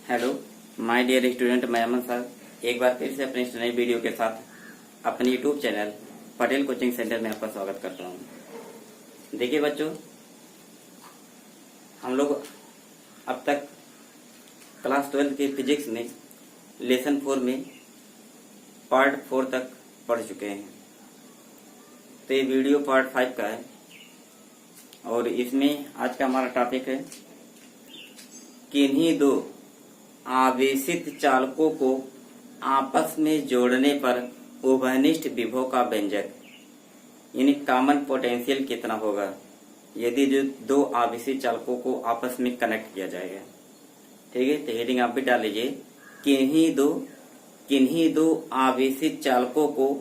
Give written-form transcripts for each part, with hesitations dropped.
Hello my dear student, मैं अमन sir एक बार फिर से अपने इस नई वीडियो के साथ अपने YouTube channel Patel coaching centre में आपका स्वागत करता हूं। देखिए बच्चों, हम लोग अब तक क्लास 12 के फिजिक्स में लेसन 4 में पार्ट 4 तक पढ़ चुके हैं। तो ये वीडियो पार्ट 5 का है और इसमें आज का हमारा टॉपिक है किन्हीं दो आवेशित चालकों को आपस में जोड़ने पर उभयनिष्ठ विभव का व्यंजक यानी कॉमन पोटेंशियल कितना होगा यदि जो दो आवेशित चालकों को आपस में कनेक्ट किया जाएगा। ठीक है, तो हेडिंग आप भी डाल लीजिए, किन्हीं दो आवेशित चालकों को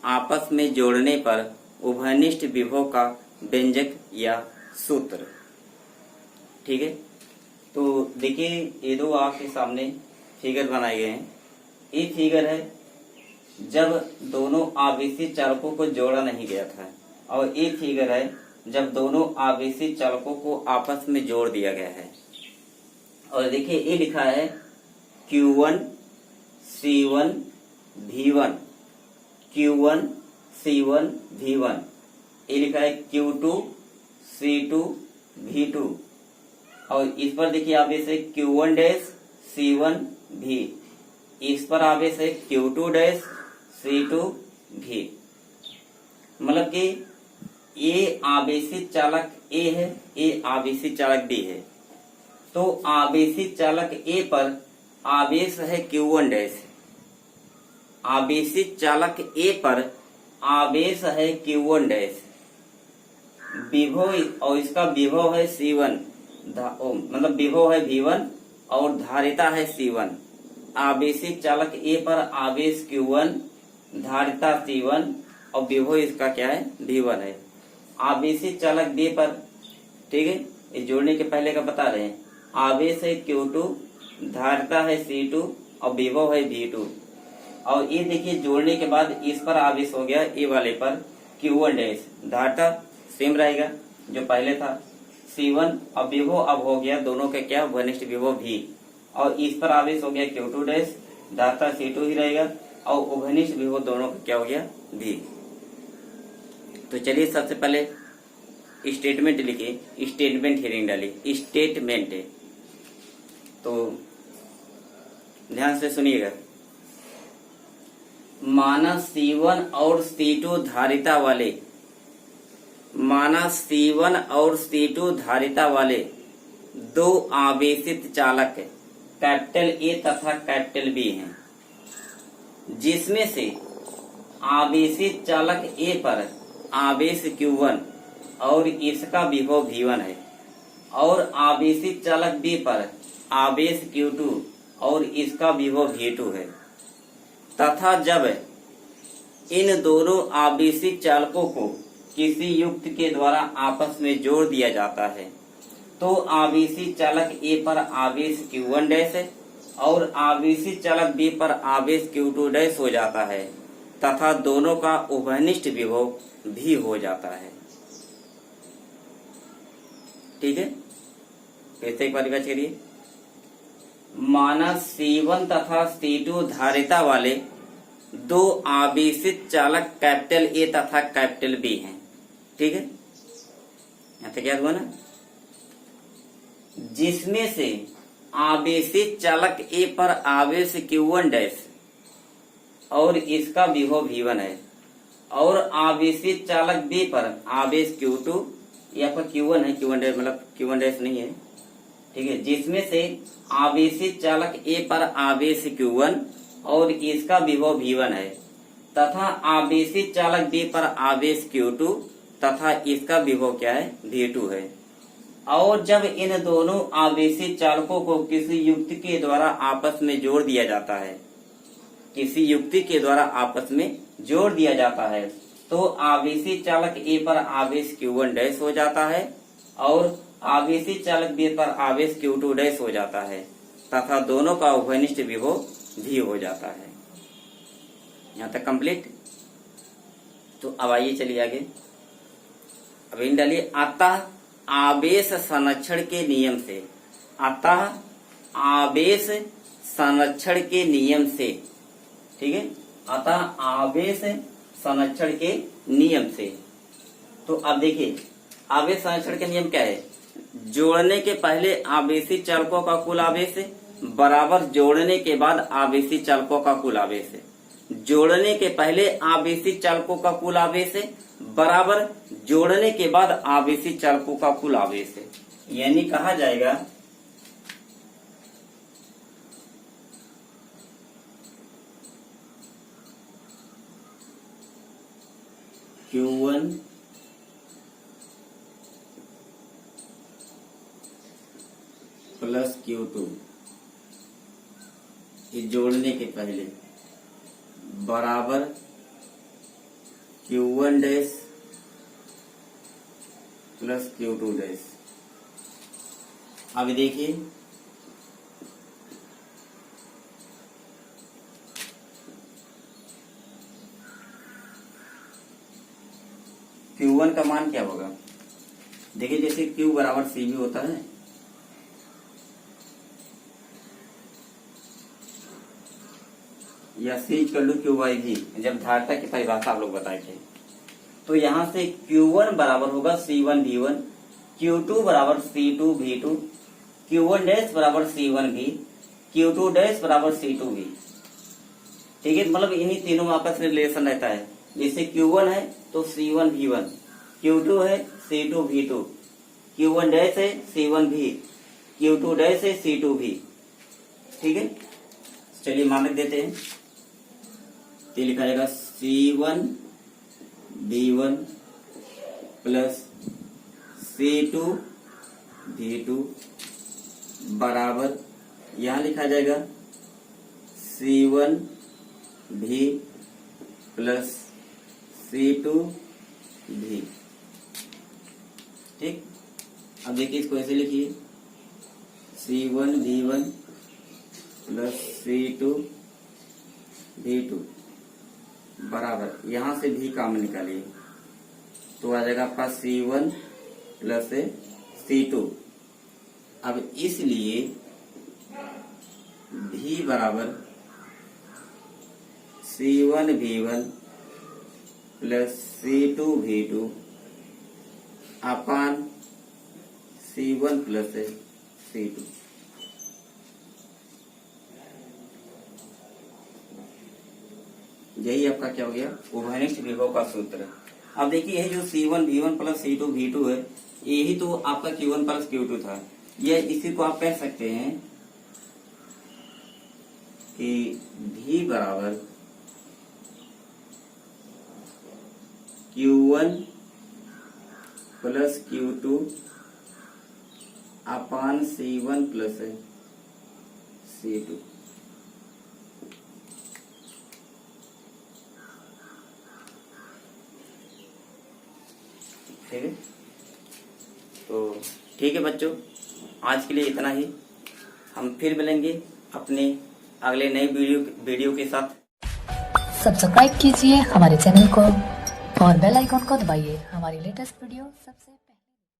आपस में जोड़ने पर उभयनिष्ठ विभव का व्यंजक या सूत्र। ठीक है, तो देखिए ये दो आपके सामने फिगर बनाए गए हैं। ये फिगर है जब दोनों आवेशित चालकों को जोड़ा नहीं गया था और ये फिगर है जब दोनों आवेशित चालकों को आपस में जोड़ दिया गया है। और देखिए ये लिखा है Q1 C1 V1, Q1 C1 V1। ये लिखा है Q2 C2 V2 और इस पर देखिए आवेश है Q1 डैश C1 V, इस पर आवेश है Q2 डैश C2 V। मतलब कि ये आवेशित चालक A है, ये आवेशित चालक B है। तो आवेशित चालक A पर आवेश है Q1 डैश, आवेशित चालक A पर आवेश है Q1 डैश, विभव और इसका विभव है C1, मतलब विभव है V1 और धारिता है C1। आवेशित चालक A पर आवेश Q1, धारिता C1 और विभव इसका क्या है V1 है। आवेशित चालक B पर, ठीक है, ये जोड़ने के पहले का बता रहे हैं, आवेश है Q2, धारिता है C2 और विभव है V2। और ये देखिए जोड़ने के बाद इस पर आवेश हो गया A वाले पर Q1 डैश, धारिता सेम रहेगा जो पहले था C1 और विभव अब हो गया दोनों के क्या उभयनिष्ठ विभव V और इस पर आवेश हो गया Q2 डैश, धारिता C2 ही रहेगा और उभयनिष्ठ विभव दोनों का क्या हो गया V। तो चलिए सबसे पहले स्टेटमेंट लिखिए, स्टेटमेंट हेडिंग डालिए, स्टेटमेंट। तो ध्यान से सुनिएगा, माना C1 और C2 धारिता वाले, माना C1 और C2 धारिता वाले दो आवेशित चालक कैपिटल A तथा कैपिटल B हैं, जिसमें से आवेशित चालक A पर आवेश Q1 और इसका विभव V1 है और आवेशित चालक B पर आवेश Q2 और इसका विभव V2 है, तथा जब इन दोनों आवेशित चालकों को किसी युक्ति के द्वारा आपस में जोड़ दिया जाता है तो आवेशित चालक A पर आवेश Q1 डैश और आवेशित चालक B पर आवेश Q2 डैश हो जाता है तथा दोनों का उभयनिष्ठ विभव भी हो जाता है। ठीक है, फिर से एक बार रिवाइज करिए, माना C1 तथा C2 धारिता वाले दो आवेशित चालक कैपिटल A तथा कैपिटल B हैं। ठीक है, यहां तक याद हुआ ना, जिसमें से आवेशित चालक A पर आवेश Q1 डैश और इसका विभव V1 है और आवेशित चालक B पर आवेश Q2 या पर Q1 है, Q1 डैश मतलब Q1 डैश नहीं है। ठीक है, जिसमें से आवेशित चालक A पर आवेश Q1 और इसका विभव V1 है तथा आवेशित चालक B पर आवेश Q2 तथा इसका विभव क्या है V2 है। और जब इन दोनों आवेशित चालकों को किसी युक्ति के द्वारा आपस में जोड़ दिया जाता है, किसी युक्ति के द्वारा आपस में जोड़ दिया जाता है तो आवेशित चालक A पर आवेश Q1 डैश हो जाता है और आवेशित चालक B पर आवेश Q2 डैश हो जाता है तथा दोनों का उभयनिष्ठ विभव भी हो जाता है। यहां तक कंप्लीट। तो अब आइए चलिए आगे, अब इन डालिए, अतः आवेश संरक्षण के नियम से, अतः आवेश संरक्षण के नियम से, ठीक है, अतः आवेश संरक्षण के नियम से। तो अब देखिए आवेश संरक्षण के नियम क्या है, जोड़ने के पहले आवेशी चालकों का कुल आवेश बराबर जोड़ने के बाद आवेशी चालकों का कुल आवेश, जोड़ने के पहले आवेशी चालकों का कुल आवेश बराबर जोड़ने के बाद आवेशी चालकों का कुल आवेश, यानी कहा जाएगा Q1 प्लस Q2 ये जोड़ने के पहले बराबर Q1 dash plus Q2 dash. अब देखिए Q1 का मान क्या होगा, देखिए जैसे Q बराबर C भी होता है, या C equal to Q by V, जब धारिता की परिभाषा आप लोग बताए थे, तो यहां से Q1 बराबर होगा C1 V1, Q2 बराबर C2 V2, Q1 डैश बराबर C1 V, Q2 डैश बराबर C2 V। ठीक है, मतलब इन्हीं तीनों में आपस में रिलेशन रहता है। जैसे Q1 है तो C1 V1, Q2 है C2 V2, Q1 डैश है C1 V, Q2 डैश है C2 V। ठीक है, चलिए मानक देते हैं, तो लिखा जाएगा C1 V1 plus C2 V2 बराबर, यहां लिखा जाएगा C1 V plus C2 V। ठीक, अब देखिए इसको ऐसे लिखिए C1 V1 plus C2 V2 बराबर, यहां से भी कॉमन निकालिए तो आ जाएगा आपका C1 प्लस C2। अब इसलिए V बराबर C1 V1 plus C2 V2 अपान C1 प्लस C2। यही आपका क्या हो गया, उभयनिष्ठ विभव का सूत्र। अब देखिए यही जो C1 V1 plus C2 V2 है, यही तो आपका Q1 प्लस Q2 था। यह इसी को आप कह सकते हैं कि V बराबर Q1 प्लस Q2 अपान C1 प्लस C2। ठीक है, तो ठीक है बच्चों, आज के लिए इतना ही। हम फिर मिलेंगे अपने अगले नए वीडियो के साथ। सब्सक्राइब कीजिए हमारे चैनल को और बेल आइकॉन को दबाइए हमारी लेटेस्ट वीडियो सबसे